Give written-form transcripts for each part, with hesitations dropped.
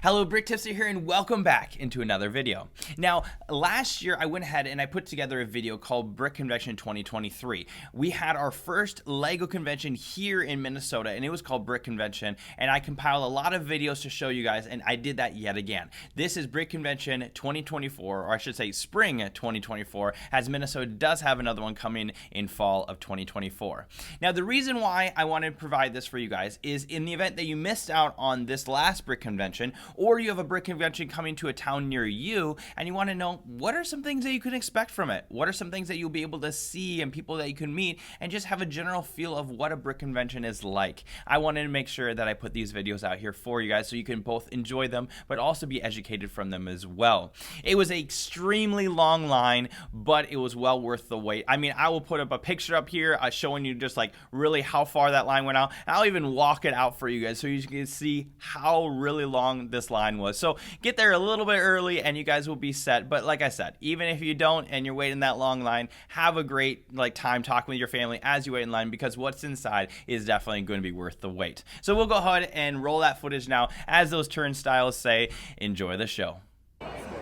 Hello, Brick Tipster here, and welcome back into another video. Now, last year I went ahead and I put together a video called Brick Convention 2023. We had our first LEGO convention here in Minnesota, and it was called Brick Convention, and I compiled a lot of videos to show you guys, and I did that yet again. This is Brick Convention 2024, or I should say Spring 2024, as Minnesota does have another one coming in fall of 2024. Now, the reason why I wanted to provide this for you guys is in the event that you missed out on this last Brick Convention, or you have a brick convention coming to a town near you and you want to know what are some things that you can expect from it, what are some things that you'll be able to see and people that you can meet, and just have a general feel of what a brick convention is like. I wanted to make sure that I put these videos out here for you guys so you can both enjoy them but also be educated from them as well. It was an extremely long line, but it was well worth the wait. I mean, I will put up a picture up here showing you just like really how far that line went out. I'll even walk it out for you guys so you can see how really long this line was. So get there a little bit early and you guys will be set. But like I said, even if you don't and you're waiting that long line, have a great time talking with your family as you wait in line, because what's inside is definitely going to be worth the wait. So we'll go ahead and roll that footage now. As those turnstiles say, enjoy the show.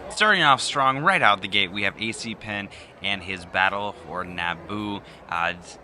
Starting off strong right out the gate, we have AC Pen and his battle for Naboo.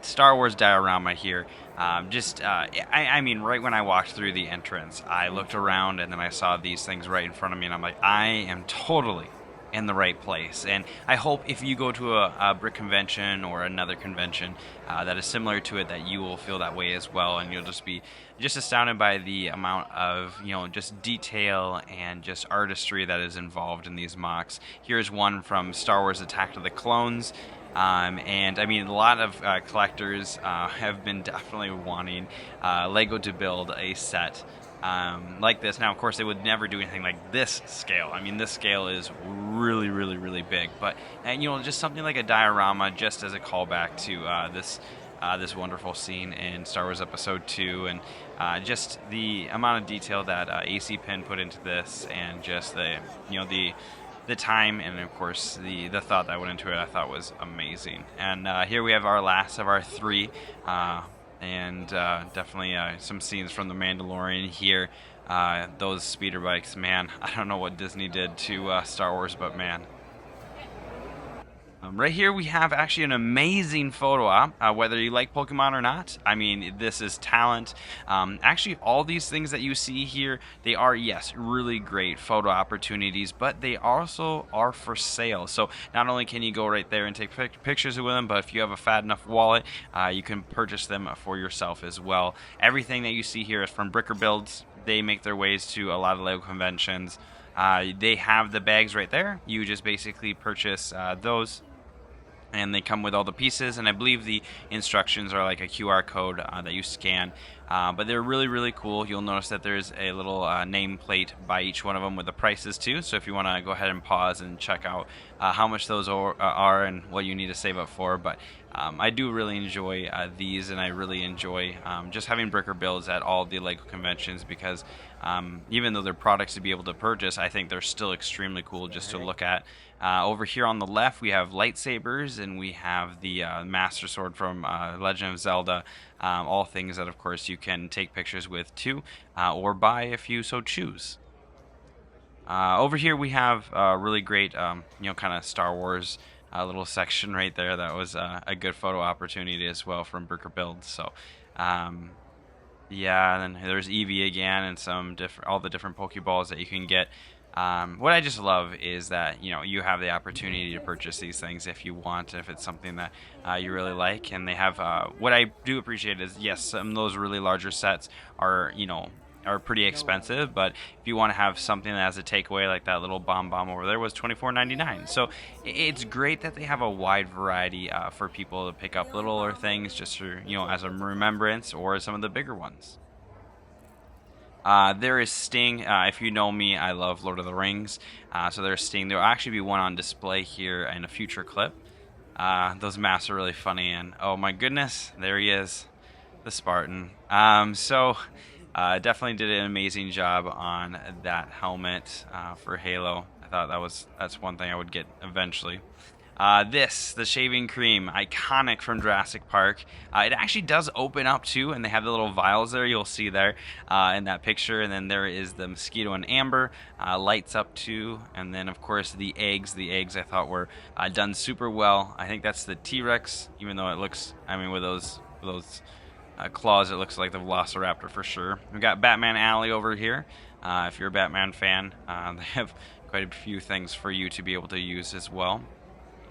Star Wars diorama here. I mean, right when I walked through the entrance, I looked around and then I saw these things right in front of me, and I'm like, I am totally in the right place. And I hope if you go to a brick convention or another convention that is similar to it, that you will feel that way as well, and you'll just be astounded by the amount of just detail and just artistry that is involved in these mocks. Here's one from Star Wars Attack of the Clones. And I mean, a lot of collectors have been definitely wanting LEGO to build a set like this. Now, of course, they would never do anything like this scale. I mean, this scale is really, really, really big. But just something like a diorama, just as a callback to this wonderful scene in Star Wars Episode 2, and just the amount of detail that AC Pen put into this, and just the time and of course the thought that went into it, I thought was amazing. And here we have our last of our three, and definitely some scenes from The Mandalorian here. Those speeder bikes, man, I don't know what Disney did to Star Wars, but man. Right here we have actually an amazing photo op, whether you like Pokemon or not. I mean, this is talent. Actually, all these things that you see here, they are, yes, really great photo opportunities, but they also are for sale. So not only can you go right there and take pictures with them, but if you have a fat enough wallet, you can purchase them for yourself as well. Everything that you see here is from Bricker Builds. They make their ways to a lot of LEGO conventions. They have the bags right there. You just basically purchase those, and they come with all the pieces, and I believe the instructions are like a QR code that you scan. But they're really, really cool. You'll notice that there's a little nameplate by each one of them with the prices too. So if you want to go ahead and pause and check out how much those are and what you need to save up for. But I do really enjoy these, and I really enjoy just having Bricker Builds at all the LEGO conventions, because even though they're products to be able to purchase, I think they're still extremely cool just to look at. Over here on the left, we have lightsabers, and we have the Master Sword from Legend of Zelda. All things that, of course, you can take pictures with too, or buy if you so choose. Over here, we have a really great, kind of Star Wars little section right there. That was a good photo opportunity as well from Bricker Builds. So, yeah, and then there's Eevee again, and all the different Pokeballs that you can get. What I just love is that you have the opportunity to purchase these things if you want, if it's something that you really like. And they have what I do appreciate is, yes, some of those really larger sets are pretty expensive, but if you want to have something that has a takeaway, like that little bomb over there was $24.99. So it's great that they have a wide variety for people to pick up littler things just for as a remembrance, or some of the bigger ones. There is Sting. If you know me, I love Lord of the Rings. So there's Sting. There will actually be one on display here in a future clip. Those masks are really funny, and oh my goodness, there he is, the Spartan. Definitely did an amazing job on that helmet for Halo. I thought that's one thing I would get eventually. The shaving cream, iconic from Jurassic Park. It actually does open up too, and they have the little vials there. You'll see there in that picture. And then there is the mosquito and amber, lights up too. And then of course the eggs. The eggs I thought were done super well. I think that's the T-Rex, even though it looks, I mean, with those claws, it looks like the Velociraptor for sure. We've got Batman Alley over here. If you're a Batman fan, they have quite a few things for you to be able to use as well.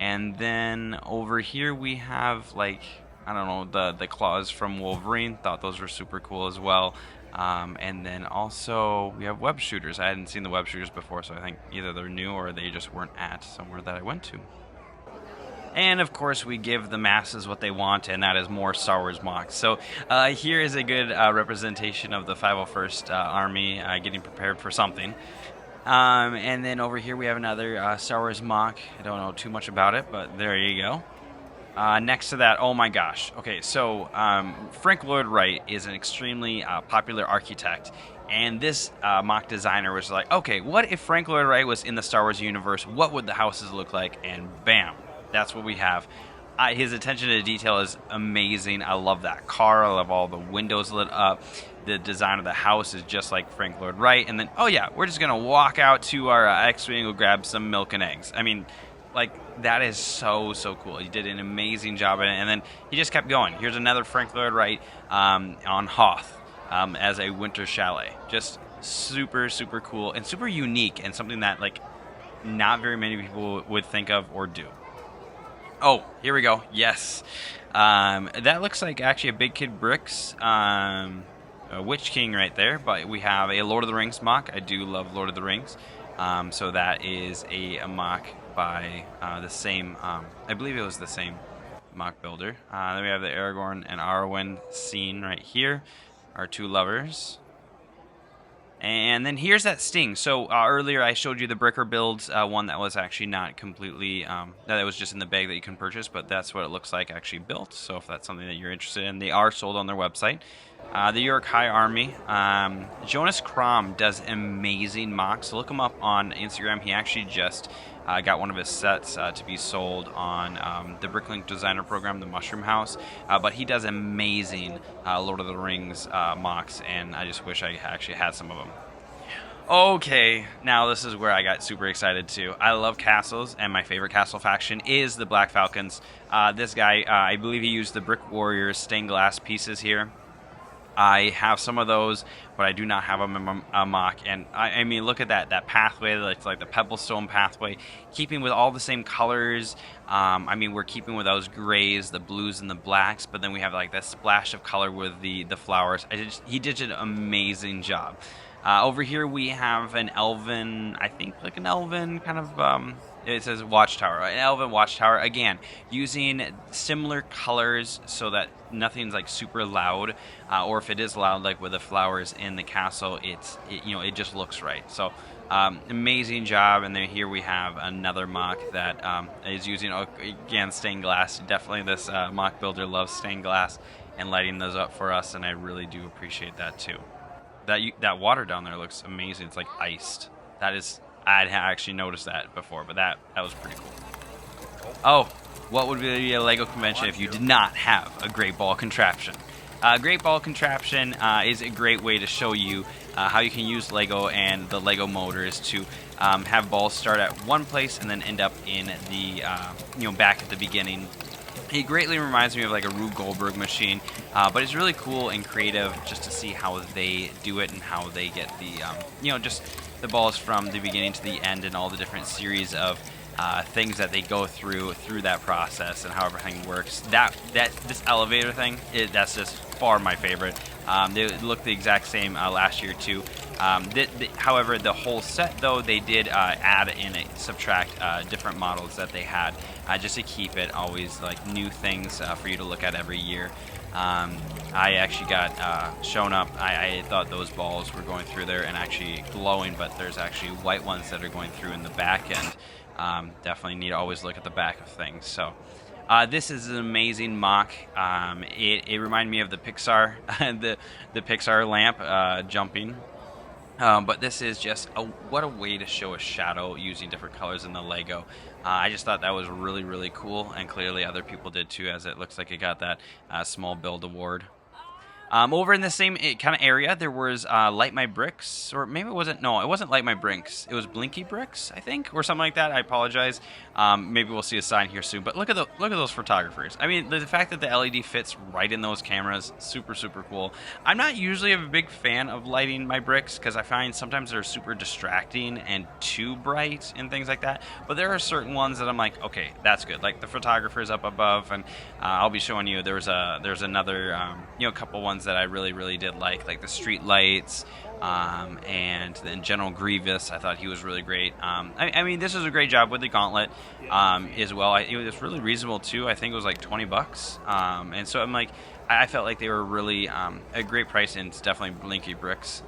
And then over here we have, like, I don't know, the claws from Wolverine. Thought those were super cool as well. And then also we have web shooters. I hadn't seen the web shooters before, so I think either they're new or they just weren't at somewhere that I went to. And of course we give the masses what they want, and that is more Star Wars MOCs. So here is a good representation of the 501st Army getting prepared for something. And then over here we have another Star Wars MOC. I don't know too much about it, but there you go. Next to that, oh my gosh. Okay, so Frank Lloyd Wright is an extremely popular architect. And this MOC designer was like, okay, what if Frank Lloyd Wright was in the Star Wars universe? What would the houses look like? And bam, that's what we have. His attention to detail is amazing. I love that car. I love all the windows lit up. The design of the house is just like Frank Lloyd Wright. And then, oh yeah, we're just going to walk out to our X-Wing and go grab some milk and eggs. I mean, like, that is so cool. He did an amazing job in it. And then he just kept going. Here's another Frank Lloyd Wright on Hoth as a winter chalet. Just super cool and super unique, and something that, like, not very many people would think of or do. Oh, here we go. Yes. That looks like actually a Big Kid Bricks Witch King right there. But we have a Lord of the Rings MOC. I do love Lord of the Rings. So that is a MOC by the same, I believe it was the same MOC builder. Then we have the Aragorn and Arwen scene right here. Our two lovers. And then here's that Sting. So earlier I showed you the Bricker Builds one that was actually not completely, that was just in the bag that you can purchase, but that's what it looks like actually built. So if that's something that you're interested in, they are sold on their website. The York High Army. Jonas Krom does amazing MOCs. So look him up on Instagram. He actually just got one of his sets to be sold on the Bricklink Designer Program, the Mushroom House. But he does amazing Lord of the Rings MOCs, and I just wish I actually had some of them. Okay, now this is where I got super excited too. I love castles, and my favorite castle faction is the Black Falcons. This guy, I believe he used the Brick Warriors stained glass pieces here. I have some of those, but I do not have them in a MOC. And I mean, look at that pathway. It's like the Pebblestone pathway, keeping with all the same colors. I mean, we're keeping with those grays, the blues, and the blacks. But then we have like that splash of color with the flowers. He did an amazing job. Over here we have an elven, I think like an elven kind of, it says watchtower, an elven watchtower. Again, using similar colors so that nothing's like super loud, or if it is loud, like with the flowers in the castle, it just looks right. So amazing job. And then here we have another MOC that is using, again, stained glass. Definitely this MOC builder loves stained glass and lighting those up for us, and I really do appreciate that too. That water down there looks amazing. It's like iced. I'd actually noticed that before, but that was pretty cool. Oh, what would be a LEGO convention if you did not have a Great Ball Contraption? Great Ball Contraption is a great way to show you how you can use LEGO and the LEGO motors to have balls start at one place and then end up in the back at the beginning. It greatly reminds me of like a Rube Goldberg machine, but it's really cool and creative just to see how they do it and how they get the, just the balls from the beginning to the end and all the different series of things that they go through that process and how everything works. This elevator thing, that's just far my favorite. They look the exact same last year too. However, the whole set though, they did add in subtract different models that they had just to keep it always like new things for you to look at every year. I actually got shown up. I thought those balls were going through there and actually glowing, but there's actually white ones that are going through in the back end. Definitely need to always look at the back of things. So this is an amazing MOC. It reminded me of the Pixar, the Pixar lamp jumping. But this is just what a way to show a shadow using different colors in the Lego. I just thought that was really, really cool, and clearly other people did too, as it looks like it got that small build award. Over in the same kind of area, there was Light My Bricks, or maybe it wasn't. No, it wasn't Light My Bricks. It was Blinky Bricks, I think, or something like that. I apologize. Maybe we'll see a sign here soon. But look at those photographers. I mean, the fact that the LED fits right in those cameras, super super cool. I'm not usually a big fan of lighting my bricks because I find sometimes they're super distracting and too bright and things like that. But there are certain ones that I'm like, okay, that's good. Like the photographers up above, and I'll be showing you. There's another couple ones that I really did like the street lights, and then General Grievous. I thought he was really great. I mean, this is a great job with the gauntlet as well. It was really reasonable too. I think it was like $20, and so I'm like, I felt like they were really a great price, and it's definitely Blinky Bricks.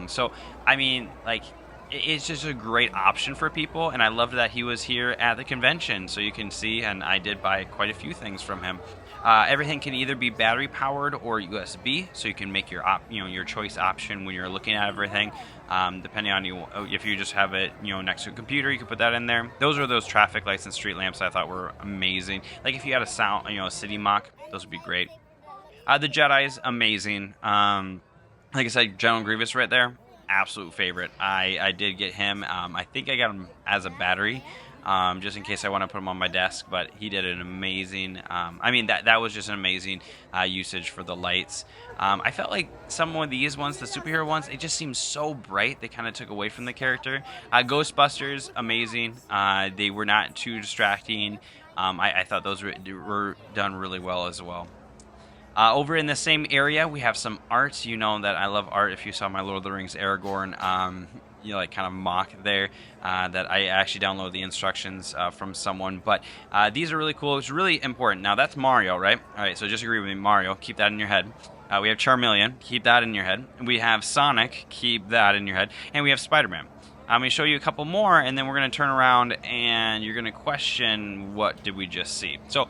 So I mean, like, it's just a great option for people, and I loved that he was here at the convention, so you can see, and I did buy quite a few things from him. Everything can either be battery powered or USB, so you can make your choice option when you're looking at everything. Depending on if you just have it next to a computer, you can put that in there. Those traffic lights and street lamps I thought were amazing. Like if you had a city mock, those would be great. The Jedi's amazing. Like I said, General Grievous right there, absolute favorite. I did get him. I think I got him as a battery. Just in case I want to put him on my desk, but he did an amazing, I mean, that was just an amazing usage for the lights. I felt like some of these ones, the superhero ones, it just seemed so bright, they kind of took away from the character. Ghostbusters, amazing. They were not too distracting. I thought those were done really well as well. Over in the same area, we have some art. You know that I love art. If you saw my Lord of the Rings Aragorn, like kind of mock there, that I actually downloaded the instructions from someone. But these are really cool. It's really important. Now that's Mario, right? All right, so just agree with me, Mario. Keep that in your head. We have Charmeleon. Keep that in your head. We have Sonic. Keep that in your head. And we have Spider-Man. I'm going to show you a couple more, and then we're going to turn around, and you're going to question what did we just see. So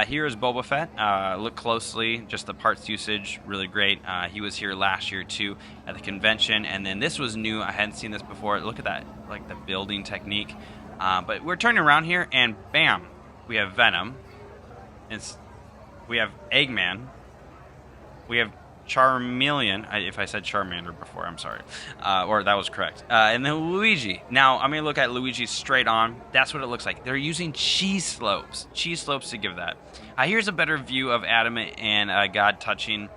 here is Boba Fett. Look closely, just the parts usage, really great. He was here last year, too, at the convention, and then this was new. I hadn't seen this before. Look at that, like the building technique. But we're turning around here, and bam, we have Venom. We have Eggman. We have Charmeleon, if I said Charmander before, I'm sorry. Or that was correct. And then Luigi. Now, I'm going to look at Luigi straight on. That's what it looks like. They're using cheese slopes. Cheese slopes to give that. Here's a better view of Adam and God touching.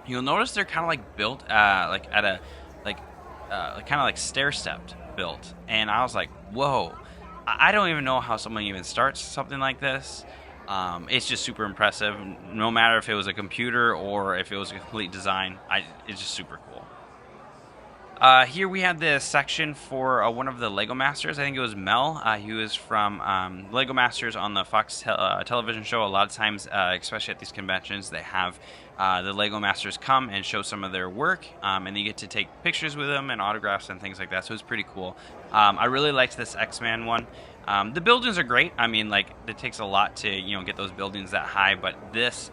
You'll notice they're kind of like built like at a, kind of like stair-stepped built. And I was like, whoa. I don't even know how someone even starts something like this. It's just super impressive. No matter if it was a computer or if it was a complete design, it's just super cool. Here we have this section for one of the Lego Masters. I think it was Mel. He was from Lego Masters on the Fox television show. A lot of times, especially at these conventions, they have the Lego Masters come and show some of their work, and you get to take pictures with them and autographs and things like that. So it's pretty cool. I really liked this X-Man one. The buildings are great. I mean, like, it takes a lot to, get those buildings that high, but this,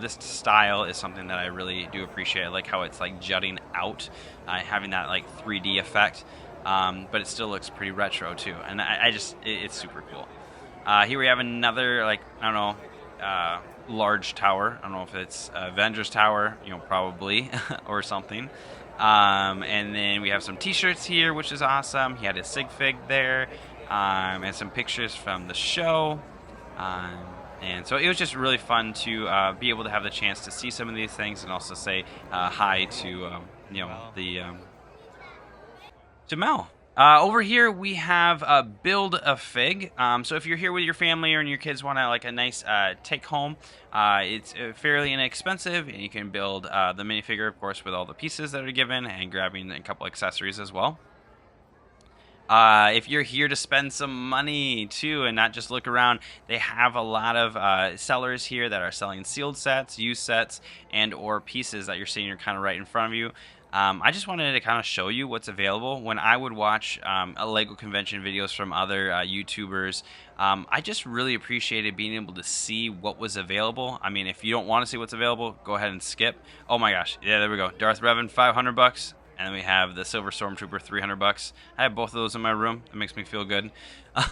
this style is something that I really do appreciate. I like how it's, like, jutting out, having that, like, 3D effect, but it still looks pretty retro, too, and it's super cool. Here we have another, like, I don't know, large tower. I don't know if it's Avengers Tower, probably, or something. And then we have some t-shirts here, which is awesome. He had a sig fig there. And some pictures from the show, and so it was just really fun to be able to have the chance to see some of these things and also say hi to to Mel. Over here we have Build a Fig. So if you're here with your family or your kids want like a nice take home, it's fairly inexpensive, and you can build the minifigure, of course, with all the pieces that are given and grabbing a couple accessories as well. If you're here to spend some money too and not just look around, they have a lot of sellers here that are selling sealed sets, used sets, and or pieces that you're seeing are kind of right in front of you. I just wanted to kind of show you what's available. When I would watch a Lego convention videos from other YouTubers, I just really appreciated being able to see what was available. I mean, if you don't want to see what's available, go ahead and skip. Oh my gosh, yeah, there we go. Darth Revan, $500. And then we have the Silver Stormtrooper, 300 bucks. I have both of those in my room. That makes me feel good.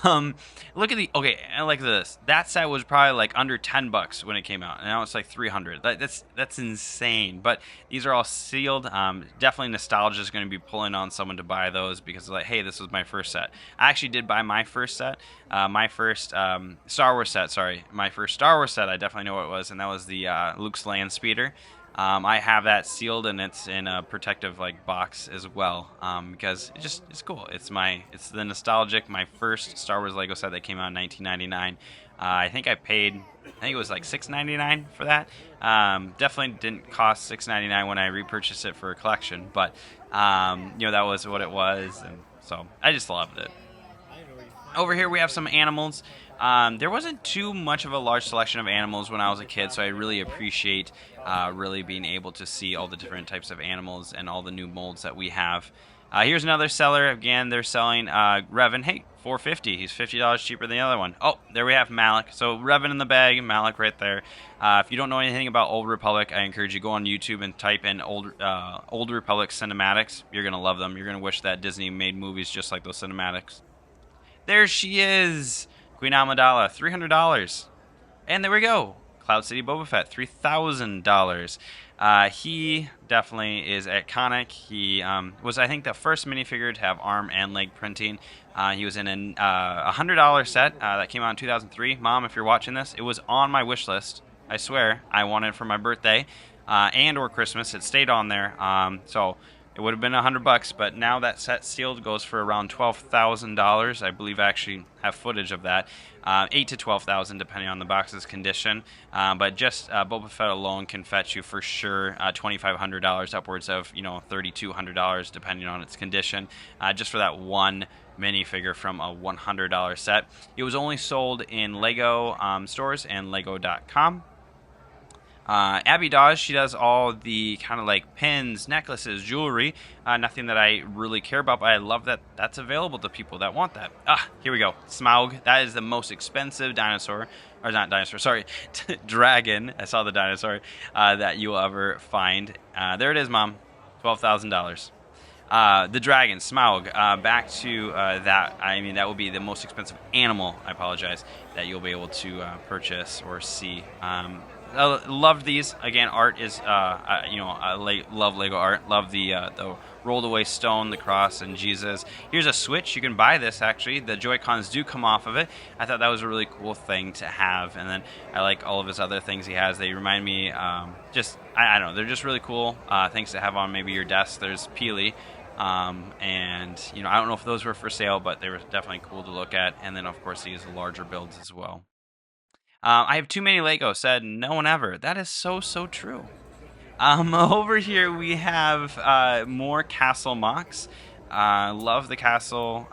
Look at okay, and like this. That set was probably like under 10 bucks when it came out, and now it's like 300. That's insane. But these are all sealed. Definitely nostalgia is going to be pulling on someone to buy those because like, hey, this was my first set. I actually did buy my first set, my first Star Wars set. Sorry, my first Star Wars set. I definitely know what it was, and that was the Luke's Land Speeder. I have that sealed and it's in a protective like box as well because it's cool. It's the nostalgic, my first Star Wars Lego set that came out in 1999. I think it was like $6.99 for that. Definitely didn't cost $6.99 when I repurchased it for a collection, but that was what it was, and so I just loved it. Over here we have some animals. There wasn't too much of a large selection of animals when I was a kid, so I really appreciate really being able to see all the different types of animals and all the new molds that we have. Here's another seller. Again, they're selling Revan. Hey, $4.50. He's $50 cheaper than the other one. Oh, there we have Malik. So Revan in the bag, Malik right there. If you don't know anything about Old Republic, I encourage you to go on YouTube and type in Old Republic cinematics. You're going to love them. You're going to wish that Disney made movies just like those cinematics. There she is. Queen Amidala, $300. And there we go. Cloud City Boba Fett, $3,000. He definitely is iconic. He was, I think, the first minifigure to have arm and leg printing. He was in a $100 set that came out in 2003. Mom, if you're watching this, it was on my wish list. I swear, I wanted it for my birthday and or Christmas. It stayed on there. So it would have been $100, but now that set sealed goes for around $12,000. I believe I actually have footage of that. $8,000 to $12,000 depending on the box's condition. But just Boba Fett alone can fetch you for sure $2,500, upwards of $3,200 depending on its condition. Just for that one minifigure from a $100 set. It was only sold in Lego stores and Lego.com. Abby Dawes, she does all the kind of like pins, necklaces, jewelry. Nothing that I really care about, but I love that that's available to people that want that. Here we go. Smaug. That is the most expensive dinosaur, or not dinosaur, sorry, dragon. I saw the dinosaur that you will ever find. There it is, Mom. $12,000. The dragon, Smaug. Back to that. I mean, that will be the most expensive animal, I apologize, that you'll be able to purchase or see. Loved these. Again, art is, I love Lego art. Love the rolled away stone, the cross, and Jesus. Here's a Switch. You can buy this, actually. The Joy-Cons do come off of it. I thought that was a really cool thing to have. And then I like all of his other things he has. They remind me, I don't know, they're just really cool things to have on maybe your desk. There's Peely. And, I don't know if those were for sale, but they were definitely cool to look at. And then, of course, these larger builds as well. I have too many Lego, said no one ever. That is so true. Over here we have more castle mocks. Love the castle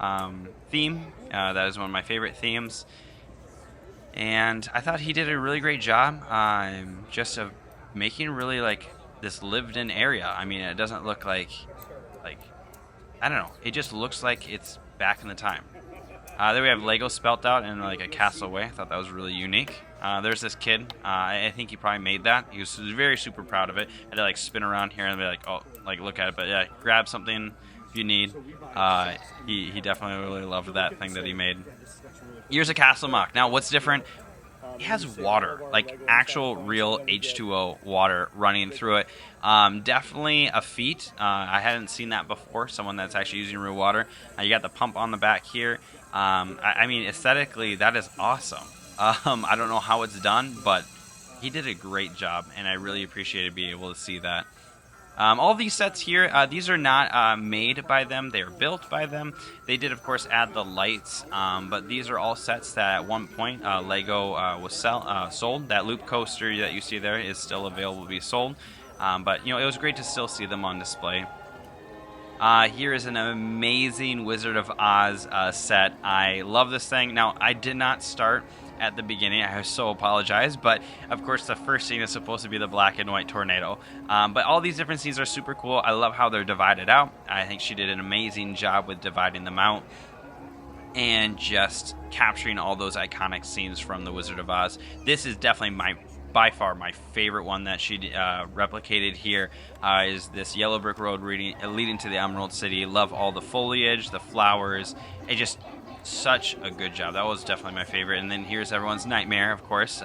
theme. That is one of my favorite themes. And I thought he did a really great job just of making really like this lived-in area. I mean, it doesn't look like I don't know. It just looks like it's back in the time. There we have Lego spelt out in like a castle way. I thought that was really unique. There's this kid. I think he probably made that. He was very super proud of it. I had to like spin around here and be like, oh, like look at it. But yeah, grab something if you need. He definitely really loved that thing that he made. Here's a castle mock. Now, what's different? It has water, like actual real H2O water running through it. Definitely a feat. I hadn't seen that before, someone that's actually using real water. You got the pump on the back here. I mean, aesthetically, that is awesome. I don't know how it's done, but he did a great job, and I really appreciated being able to see that. All these sets here, these are not made by them. They are built by them. They did, of course, add the lights, but these are all sets that at one point Lego was sold. That loop coaster that you see there is still available to be sold, but it was great to still see them on display. Here is an amazing Wizard of Oz set. I love this thing. Now, I did not start at the beginning. I so apologize, but of course the first scene is supposed to be the black and white tornado. But all these different scenes are super cool. I love how they're divided out. I think she did an amazing job with dividing them out and just capturing all those iconic scenes from the Wizard of Oz. This is definitely my by far my favorite one that she replicated here is this yellow brick road leading to the Emerald City. Love all the foliage, the flowers. It just such a good job. That was definitely my favorite. And then here's everyone's nightmare, of course.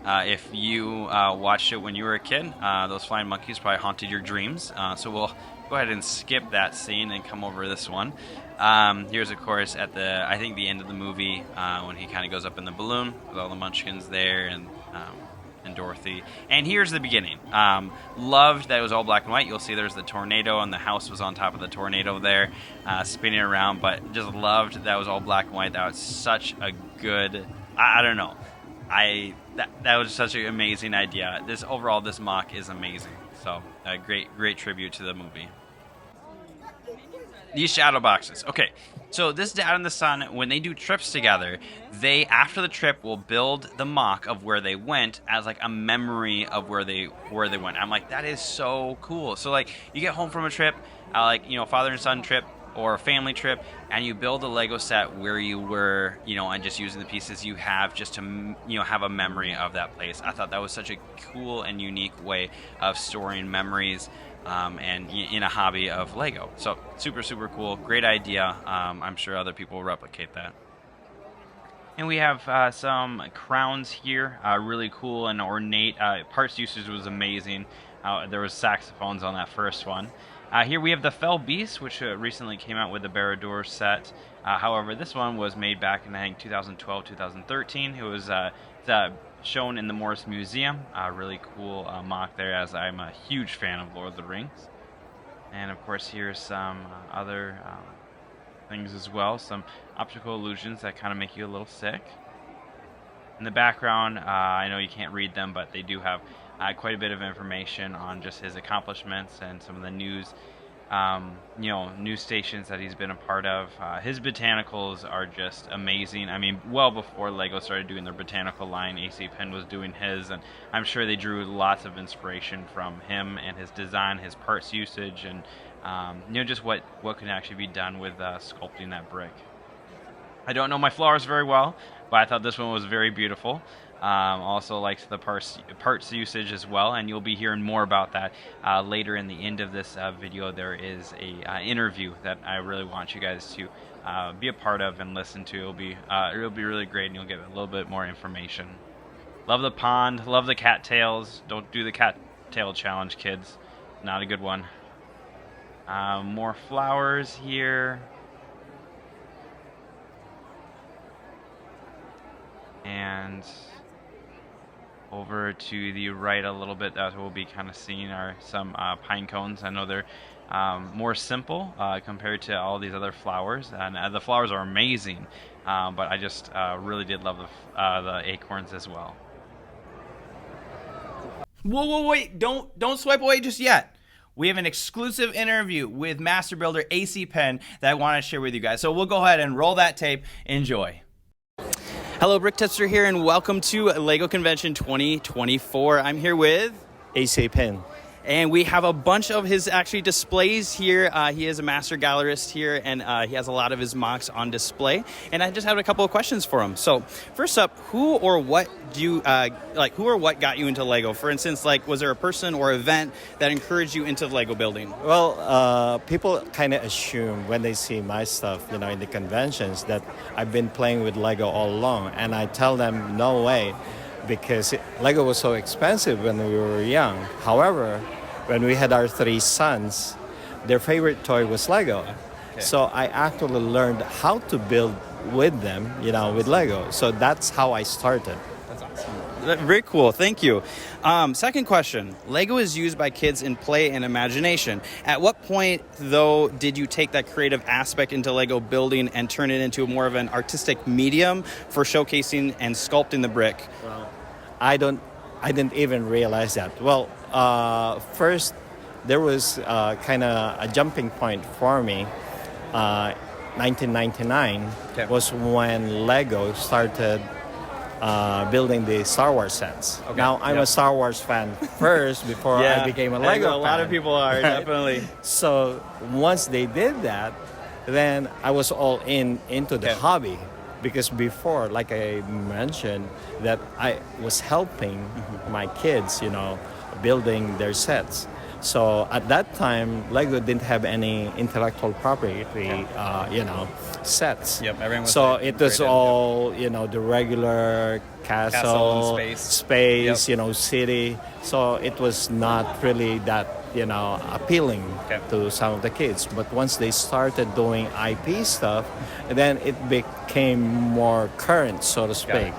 If you watched it when you were a kid, those flying monkeys probably haunted your dreams. So we'll go ahead and skip that scene and come over this one. Here's, of course, at I think the end of the movie when he kind of goes up in the balloon with all the munchkins there and Dorothy. And here's the beginning. Loved that it was all black and white. You'll see there's the tornado and the house was on top of the tornado there spinning around, but just loved that it was all black and white. That was such a good, I don't know. That was such an amazing idea. This mock is amazing. So a great tribute to the movie. These shadow boxes. Okay, so this Dad and the Son, when they do trips together, they, after the trip, will build the mock of where they went as like a memory of where they went. I'm like, that is so cool. So like, you get home from a trip, father and son trip or a family trip, and you build a Lego set where you were, and just using the pieces you have just to, have a memory of that place. I thought that was such a cool and unique way of storing memories. And in a hobby of Lego. So super, super cool. Great idea. I'm sure other people will replicate that. And we have some crowns here. Really cool and ornate. Parts usage was amazing. There was saxophones on that first one. Here we have the Fell Beast, which recently came out with the Barrador set. However, this one was made back in, I think, 2012, 2013. It was shown in the Morris Museum. Really cool mock there, as I'm a huge fan of Lord of the Rings. And of course, here's some other things as well. Some optical illusions that kind of make you a little sick. In the background, I know you can't read them, but they do have quite a bit of information on just his accomplishments and some of the news stations that he's been a part of. His botanicals are just amazing. I mean, well before Lego started doing their botanical line, AC Penn was doing his, and I'm sure they drew lots of inspiration from him and his design, his parts usage, and just what can actually be done with sculpting that brick. I don't know my flowers very well, but I thought this one was very beautiful. Also likes the parts usage as well, and you'll be hearing more about that later in the end of this video. There is a interview that I really want you guys to be a part of and listen to. It'll be really great, and you'll get a little bit more information. Love the pond, love the cattails. Don't do the cattail challenge, kids. Not a good one. More flowers here. And over to the right a little bit, that we'll be kind of seeing are some pine cones. I know they're more simple compared to all these other flowers, and the flowers are amazing, but I just really did love the acorns as well. Whoa, wait, don't swipe away just yet. We have an exclusive interview with master builder AC Penn that I want to share with you guys. So we'll go ahead and roll that tape. Enjoy. Hello, Brick Tester here, and welcome to LEGO Convention 2024. I'm here with AC Penn. And we have a bunch of his actually displays here. He is a master gallerist here, and he has a lot of his mocks on display. And I just have a couple of questions for him. So first up, who or what got you into Lego? For instance, was there a person or event that encouraged you into Lego building? Well, people kind of assume when they see my stuff, in the conventions, that I've been playing with Lego all along. And I tell them, no way. Because Lego was so expensive when we were young. However, when we had our 3 sons, their favorite toy was Lego. Okay. So I actually learned how to build with them, with Lego. So that's how I started. That's awesome. Very cool. Thank you. Second question. Lego is used by kids in play and imagination. At what point, though, did you take that creative aspect into Lego building and turn it into more of an artistic medium for showcasing and sculpting the brick? Well, I didn't even realize that. Well, first, there was kind of a jumping point for me. 1999 was when Lego started building the Star Wars sets. Okay. Now, I'm a Star Wars fan first before I became a Lego fan. A lot of people are, definitely. So once they did that, then I was all into the hobby. because before, like I mentioned, that I was helping my kids, building their sets. So at that time, Lego didn't have any intellectual property, sets. Yep, everyone was so like it was creative, all, the regular Castle castle, and space. space, Yep. city. So it was not really that, appealing Okay. to some of the kids. But once they started doing IP stuff, then it became more current, so to speak.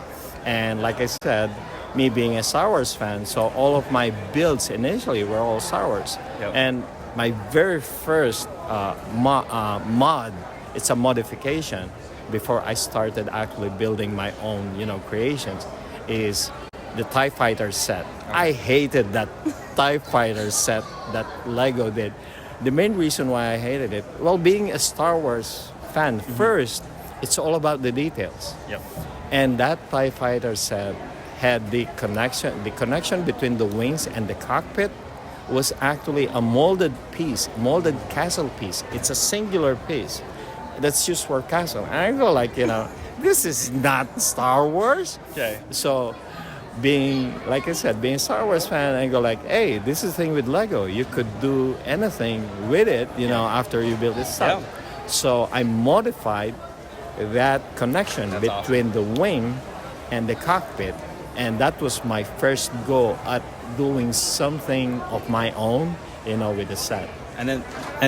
And like I said, me being a Star Wars fan, so all of my builds initially were all Star Wars. Yep. And my very first mod, it's a modification before I started actually building my own, creations, is the TIE Fighter set. I hated that TIE Fighter set that Lego did. The main reason why I hated it, well, being a Star Wars fan, first, it's all about the details. Yep. And that TIE Fighter set had the connection between the wings and the cockpit was actually a molded castle piece. It's a singular piece that's used for castle. And I go like, this is not Star Wars. Okay. So being a Star Wars fan, I go like, hey, this is the thing with Lego. You could do anything with it, after you build this stuff. Yeah. So I modified that connection That's between the wing and the cockpit. And that was my first go at doing something of my own, with the set. And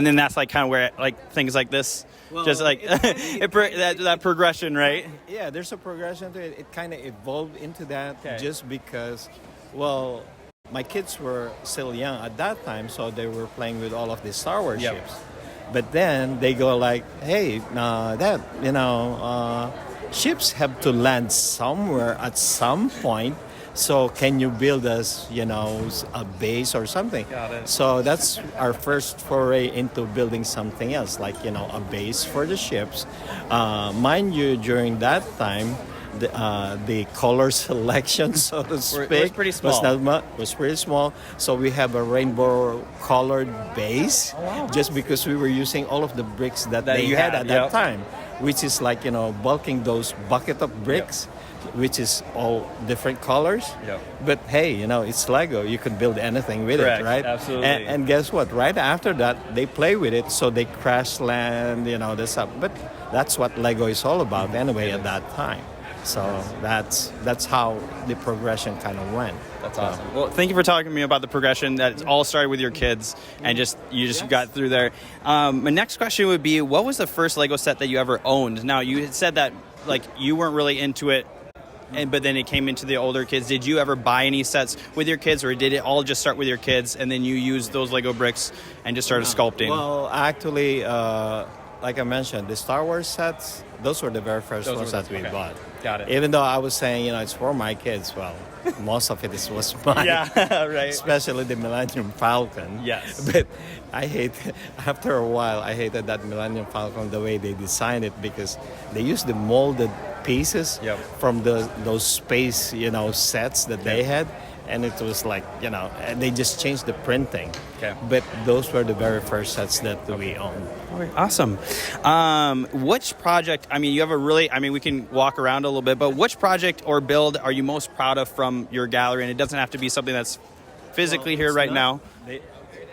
then that's like kind of where like things like this, Well, just like that progression, right? Yeah, there's a progression to it. It kind of evolved into that just because, my kids were still young at that time, so they were playing with all of these Star Wars Yep. ships. But then they go like, hey, Dad, ships have to land somewhere at some point. So can you build us, a base or something? Got it. So that's our first foray into building something else, like, a base for the ships. Mind you, during that time, the color selection, so to speak, was pretty small. Was pretty small. So we have a rainbow colored base, just because we were using all of the bricks that they you had had, at that yep. time, which is like, bulking those bucket of bricks. Which is all different colors. Yep. But hey, it's Lego. You can build anything with Correct. it, right? Absolutely. And guess what? Right after that, they play with it, so they crash land, this up. But that's what Lego is all about anyway at that time. So that's how the progression kind of went. That's awesome. Well, thank you for talking to me about the progression. That it's all started with your kids, and you got through there. My next question would be, what was the first Lego set that you ever owned? Now, you had said that like you weren't really into it, but then it came into the older kids. Did you ever buy any sets with your kids, or did it all just start with your kids, and then you used those Lego bricks and just started sculpting? Well, actually, like I mentioned, the Star Wars sets, those were the very first ones that we bought. Got it. Even though I was saying, it's for my kids, well, most of it was mine. Yeah, right. Especially the Millennium Falcon. Yes. But after a while, I hated that Millennium Falcon, the way they designed it, because they used the molded pieces from those space, sets that they had. And it was like, and they just changed the printing. Okay. But those were the very first sets that we owned. Awesome. Which project, you have we can walk around a little bit, but which project or build are you most proud of from your gallery? And it doesn't have to be something that's physically here right now.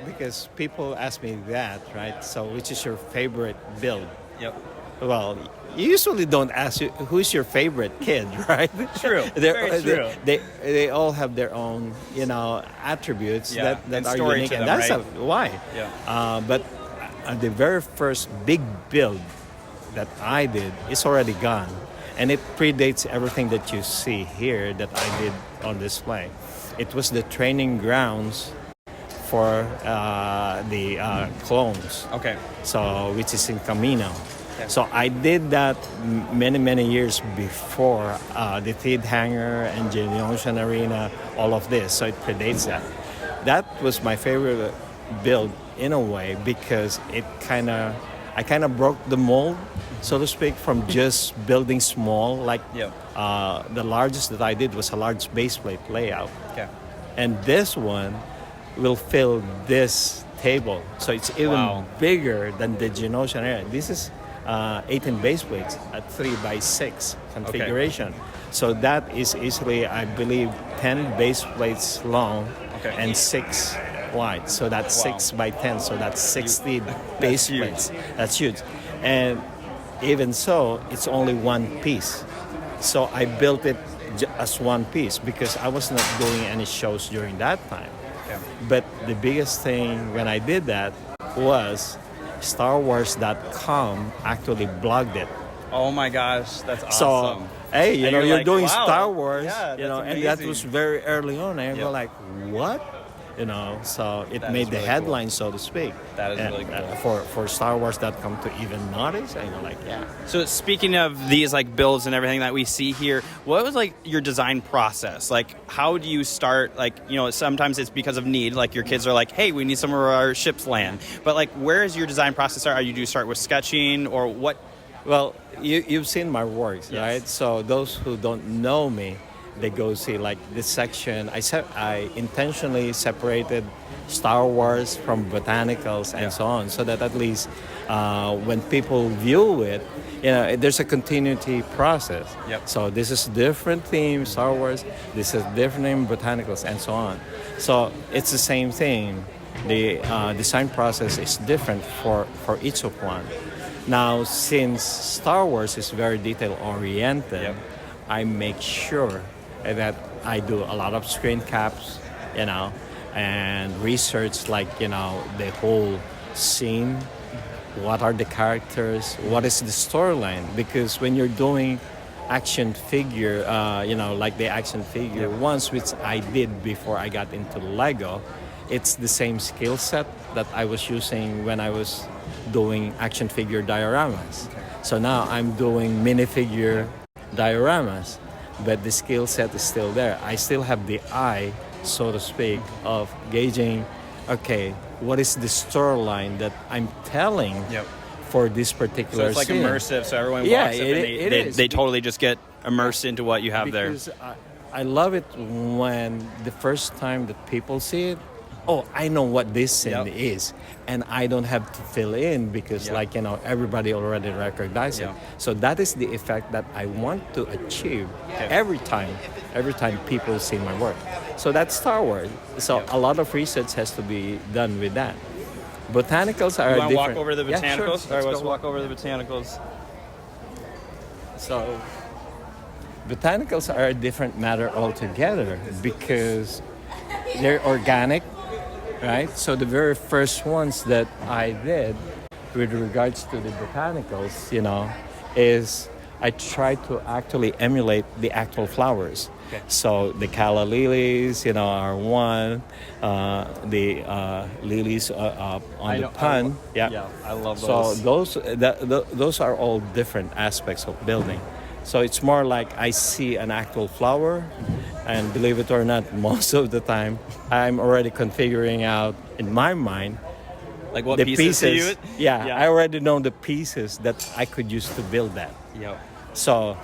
Because people ask me that, right? So which is your favorite build? Yep. Well, you usually don't ask who's your favorite kid, right? True. Very true. They all have their own, attributes that are story unique, to and them, that's right? why. Yeah. But the very first big build that I did is already gone, and it predates everything that you see here that I did on display. It was the training grounds for the clones. Okay. So, which is in Camino. So I did that many years before the Theed Hangar and Indian Ocean Arena, all of this. So it predates that. That was my favorite build in a way, because I kind of broke the mold, so to speak, from just building small. Like the largest that I did was a large baseplate layout. Okay. And this one will fill this table. So it's even bigger than the Indian Ocean area. This is 18 base plates at 3x6 configuration. So that is easily, I believe, 10 base plates long and 6 wide. So that's 6x10. So that's 60 base plates. That's huge. And even so, it's only one piece. So I built it as one piece because I was not doing any shows during that time. But the biggest thing when I did that was StarWars.com actually blogged it. Oh my gosh, that's So, awesome. hey, you know, you're like, doing wow. Star Wars, Yeah, you know, that's and that amazing. was very early on. And you're like, what? You know, so it That made is the really headline, so to speak. That is And, really cool. For StarWars.com to even notice, and you're like, yeah. So speaking of these like builds and everything that we see here, what was like your design process? Like how do you start, like, you know, sometimes it's because of need, like your kids are like, hey, we need some of our ships land. But like where is your design process start? Are you do start with sketching or what? Well, you've seen my works, right? So those who don't know me, they go see like this section. I intentionally separated Star Wars from botanicals and so on, so that at least when people view it, you know, there's a continuity process. So this is different theme, Star Wars. This is different name, botanicals, and so on. So it's the same thing. The design process is different for each of one. Now, since Star Wars is very detail oriented, I make sure that I do a lot of screen caps, you know, and research, like, you know, the whole scene. What are the characters? What is the storyline? Because when you're doing action figure, you know, like the action figure ones, which I did before I got into Lego, it's the same skill set that I was using when I was doing action figure dioramas. So now I'm doing minifigure dioramas, but the skill set is still there. I still have the eye, so to speak, of gauging, okay, what is the storyline that I'm telling for this particular So it's like scene? immersive, so everyone Yeah, walks up and they totally just get immersed into what you have there. Because I love it when the first time that people see it, oh, I know what this scene is, and I don't have to fill in because, like, you know, everybody already recognizes it. So that is the effect that I want to achieve every time people see my work. So that's Star Wars. So a lot of research has to be done with that. Botanicals are You want to different. walk over the botanicals? Yeah, sure. All right, let's Let's go. walk over the botanicals. So botanicals are a different matter altogether because they're organic, right? So the very first ones that I did with regards to the botanicals, you know, is I tried to actually emulate the actual flowers. So the calla lilies, you know, are one. The lilies on the pond. I love those. So those are all different aspects of building. So it's more like I see an actual flower, and believe it or not, most of the time I'm already configuring out in my mind Like what the pieces to you? Yeah, I already know the pieces that I could use to build that. So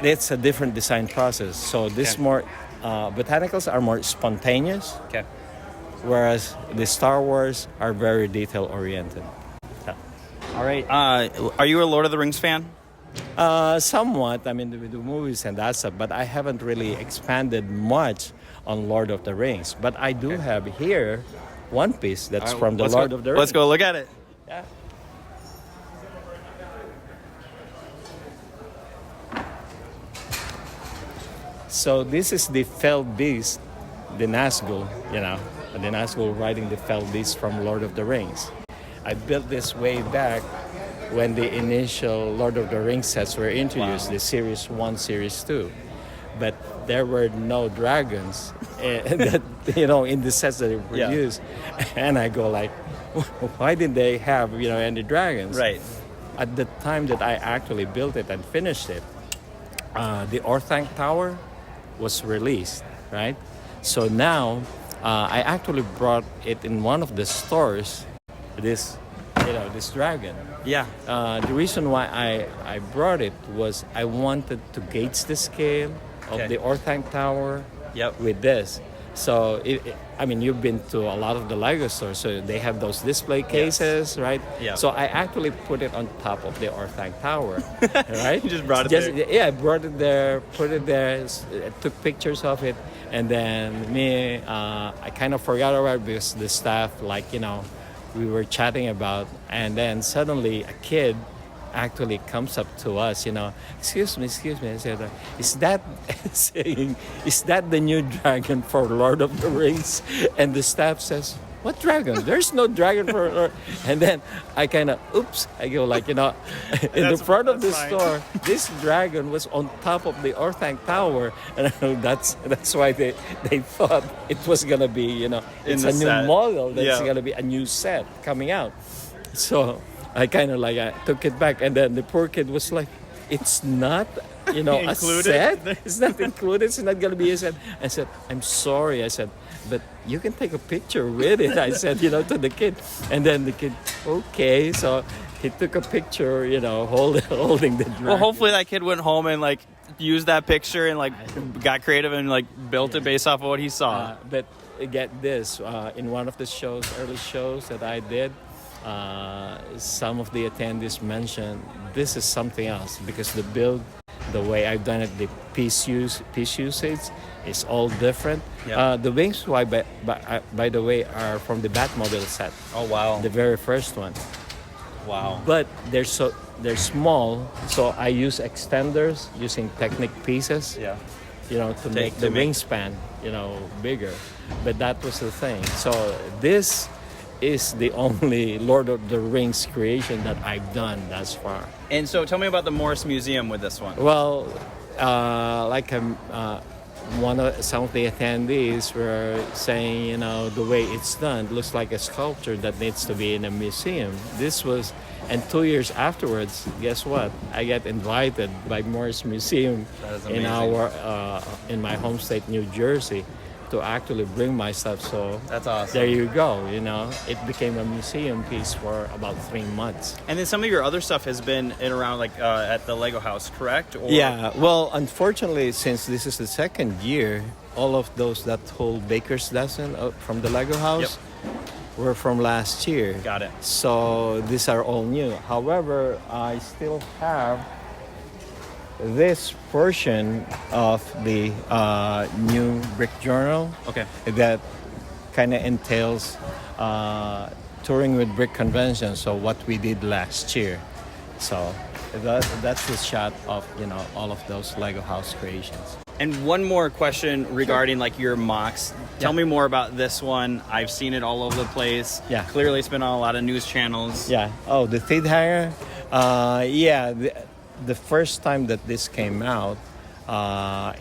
it's a different design process. So this more botanicals are more spontaneous, whereas the Star Wars are very detail oriented. All right. Are you a Lord of the Rings fan? Somewhat. I mean, with the movies and that stuff, but I haven't really expanded much on Lord of the Rings. But I do have here one piece that's from the Lord of the Rings. Let's go look at it. Yeah. So this is the felled beast, the Nazgul, you know, the Nazgul riding the felled beast from Lord of the Rings. I built this way back when the initial Lord of the Rings sets were introduced, the Series 1, Series 2. But there were no dragons that, you know, in the sets that they produced. And I go like, why didn't they have, you know, any dragons? Right. At the time that I actually built it and finished it, the Orthanc Tower was released, right? So now I actually brought it in one of the stores, this, you know, this dragon. Yeah. The reason why I brought it was I wanted to gauge the scale of the Orthanc Tower with this. So, I mean, you've been to a lot of the Lego stores, so they have those display cases, right? Yeah. So I actually put it on top of the Orthang Tower, right? You just brought it there? Yeah, I brought it there, put it there, took pictures of it, and then I kind of forgot about it because the staff, like, we were chatting about, and then suddenly a kid actually comes up to us, excuse me. I said, is that saying, is that the new dragon for Lord of the Rings? And the staff says, what dragon? There's no dragon for Lord. And then I kind of, oops, I go like, in the front of the store, this dragon was on top of the Orthang Tower. And that's why they thought it was going to be, it's a new model. That's going to be a new set coming out. So I kind of I took it back, and then the poor kid was like, it's not, a set. It's not included. It's not going to be a set. I said, I'm sorry. I said, but you can take a picture with it. I said, to the kid. And then the kid, okay. So he took a picture, holding the dragon. Well, hopefully that kid went home and used that picture and got creative and built it based off of what he saw. But get this, in one of the early shows that I did, some of the attendees mentioned this is something else because the build, the way I've done it, the piece usage is all different. Yep. The wings, by the way, are from the Batmobile set. Oh wow! The very first one. Wow! But they're small, so I use extenders using Technic pieces. Yeah. To make the wingspan, bigger. But that was the thing. So this is the only Lord of the Rings creation that I've done thus far. And so tell me about the Morris Museum with this one. Well, some of the attendees were saying, the way it's done looks like a sculpture that needs to be in a museum. And 2 years afterwards, guess what? I get invited by Morris Museum in my home state, New Jersey, to actually bring my stuff. So that's awesome. There you go. It became a museum piece for about 3 months. And then some of your other stuff has been in around at the Lego house, correct? Or... Yeah. Well, unfortunately, since this is the second year, all of those that hold Baker's Dozen from the Lego house were from last year. Got it. So these are all new. However, I still have this version of the new Brick Journal. Okay. That kind of entails touring with brick convention. So what we did last year. So that's the shot of all of those Lego house creations. And one more question regarding your mocks. Tell me more about this one. I've seen it all over the place. Yeah. Clearly it's been on a lot of news channels. Yeah. Oh, the feed hanger. The first time that this came out,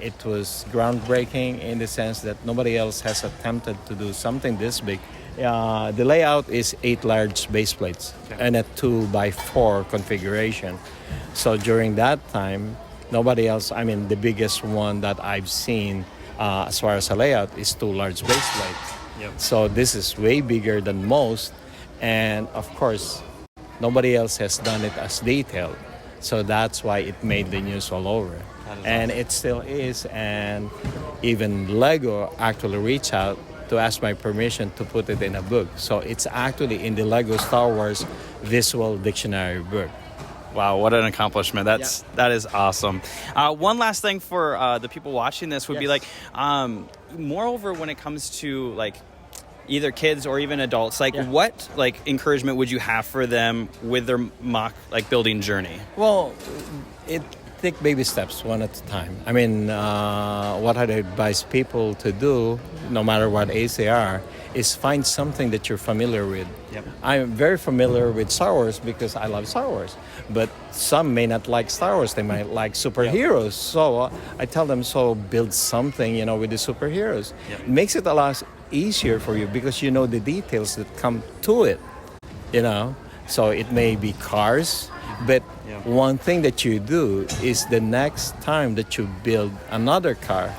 it was groundbreaking in the sense that nobody else has attempted to do something this big. The layout is 8 large base plates and a 2x4 configuration. So during that time, nobody else, the biggest one that I've seen as far as a layout is 2 large base plates. Yep. So this is way bigger than most. And of course, nobody else has done it as detailed. So that's why it made the news all over. And awesome. It still is. And even Lego actually reached out to ask my permission to put it in a book. So it's actually in the Lego Star Wars Visual Dictionary book. Wow, what an accomplishment. That is awesome. One last thing for the people watching this would be moreover when it comes to either kids or even adults, what encouragement would you have for them with their mock building journey? Well, take baby steps one at a time. What I'd advise people to do, no matter what age they are, is find something that you're familiar with. Yep. I'm very familiar with Star Wars because I love Star Wars, but some may not like Star Wars. They might like superheroes. So I tell them, build something, with the superheroes. Yep. It makes it a lot easier for you because you know the details that come to it, So it may be cars, but one thing that you do is the next time that you build another car,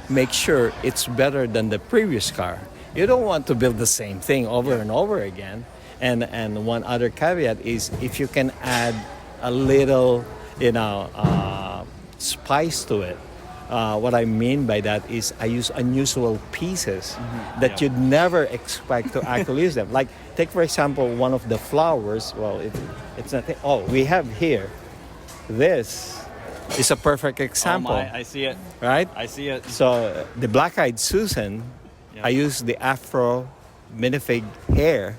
make sure it's better than the previous car. You don't want to build the same thing over and over again. And one other caveat is if you can add a little, spice to it, What I mean by that is I use unusual pieces that you'd never expect to actually use them. Like, take for example, one of the flowers. Well, it's not. Oh, we have here. This is a perfect example. Oh my, I see it. Right? I see it. So the black-eyed Susan, I use the Afro minifig hair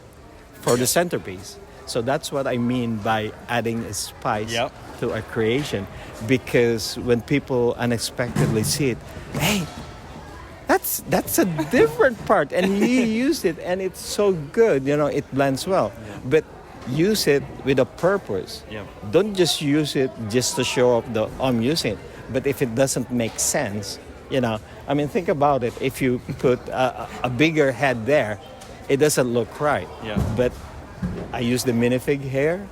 for the centerpiece. So that's what I mean by adding a spice to a creation. Because when people unexpectedly see it, hey, that's a different part, and you use it, and it's so good. You know, it blends well. But use it with a purpose. Don't just use it just to show off I'm using it. But if it doesn't make sense, you know, I mean, think about it. If you put a bigger head there, it doesn't look right. But I use the minifig hair,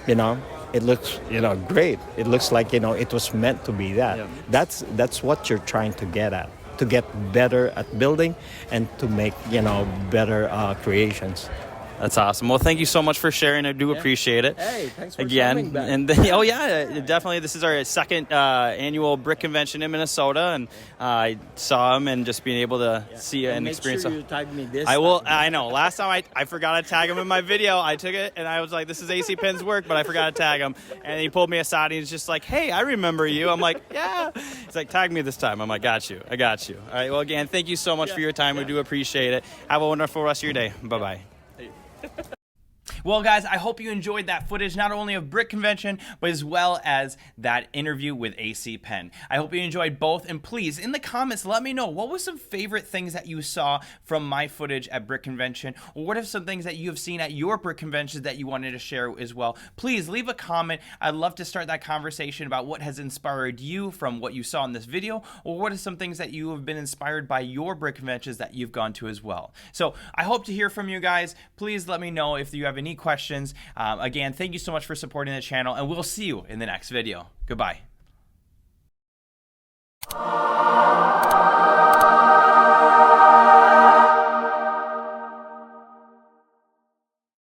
you know, it looks, you know, great. It looks like, you know, it was meant to be that. That's what you're trying to get at, to get better at building and to make, you know, better creations. That's awesome. Well, thank you so much for sharing. I do appreciate it. Hey, thanks for again. coming back. And oh yeah, definitely. This is our second annual brick convention in Minnesota, and I saw him and just being able to see and experience. Make sure you tag me this. I will. I know. Last time I forgot to tag him in my video. I took it and I was like, "This is AC Penn's work," but I forgot to tag him. And he pulled me aside and he's just like, "Hey, I remember you." I'm like, "Yeah." He's like, "Tag me this time." I'm like, "Got you. I got you." All right. Well, again, thank you so much for your time. We do appreciate it. Have a wonderful rest of your day. Bye bye. Well, guys, I hope you enjoyed that footage, not only of Brick Convention, but as well as that interview with AC Penn. I hope you enjoyed both, and please, in the comments, let me know, what was some favorite things that you saw from my footage at Brick Convention, or what are some things that you have seen at your Brick Conventions that you wanted to share as well? Please leave a comment. I'd love to start that conversation about what has inspired you from what you saw in this video, or what are some things that you have been inspired by your Brick Conventions that you've gone to as well. So I hope to hear from you guys. Please let me know if you have any questions. Again, thank you so much for supporting the channel, and we'll see you in the next video. Goodbye.